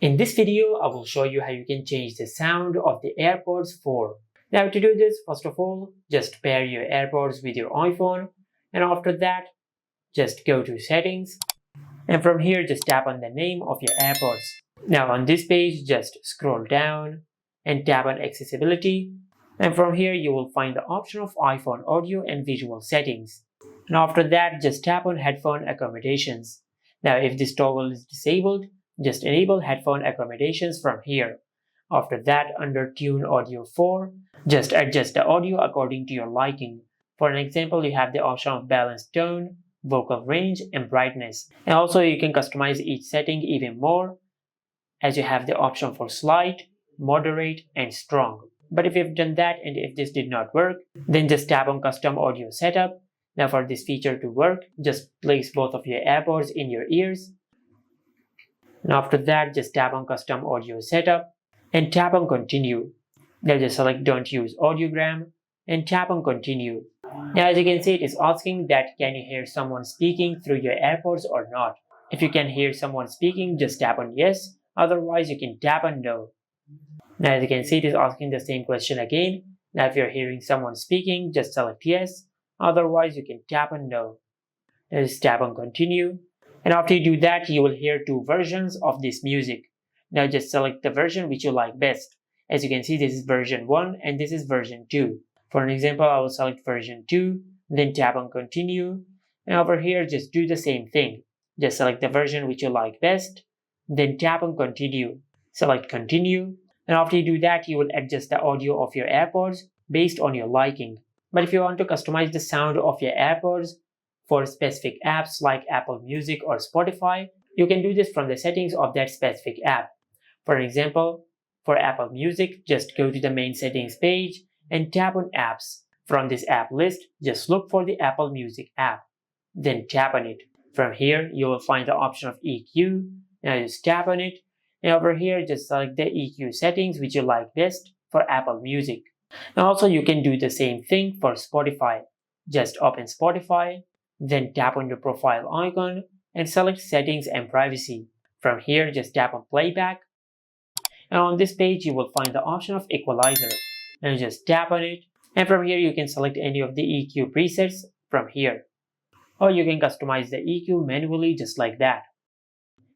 In this video, I will show you how you can change the sound of the AirPods 4. Now to do this, first of all, just pair your AirPods with your iPhone, and after that, just go to settings, and from here just tap on the name of your AirPods. Now on this page, just scroll down and tap on accessibility, and from here you will find the option of iPhone audio and visual settings. And after that, just tap on headphone accommodations. Now if this toggle is disabled, just enable headphone accommodations from here. After that, under Tune Audio 4, just adjust the audio according to your liking. For an example, you have the option of balanced tone, vocal range, and brightness. And also you can customize each setting even more, as you have the option for slight, moderate, and strong. But if you've done that and if this did not work, then just tap on Custom Audio Setup. Now for this feature to work, just place both of your AirPods in your ears. And after that, just tap on Custom Audio Setup and tap on Continue. Now just select Don't Use Audiogram and tap on Continue. Now as you can see, it is asking that can you hear someone speaking through your AirPods or not. If you can hear someone speaking, just tap on Yes. Otherwise, you can tap on No. Now as you can see, it is asking the same question again. Now if you're hearing someone speaking, just select Yes. Otherwise, you can tap on No. Now just tap on Continue. And after you do that, you will hear two versions of this music. Now just select the version which you like best. As you can see, this is version 1 and this is version 2. For an example, I will select version 2, then tap on Continue. And over here, just do the same thing. Just select the version which you like best, then tap on Continue. Select Continue. And after you do that, you will adjust the audio of your AirPods based on your liking. But if you want to customize the sound of your AirPods for specific apps like Apple Music or Spotify, you can do this from the settings of that specific app. For example, for Apple Music, just go to the main settings page and tap on Apps. From this app list, just look for the Apple Music app. Then tap on it. From here, you will find the option of EQ. Now just tap on it. And over here, just select the EQ settings which you like best for Apple Music. And also, you can do the same thing for Spotify. Just open Spotify, then tap on your profile icon and select Settings and Privacy. From here, just tap on Playback. And on this page, you will find the option of Equalizer. And just tap on it. And from here, you can select any of the EQ presets from here. Or you can customize the EQ manually just like that.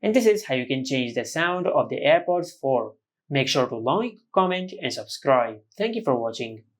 And this is how you can change the sound of the AirPods 4. Make sure to like, comment, and subscribe. Thank you for watching.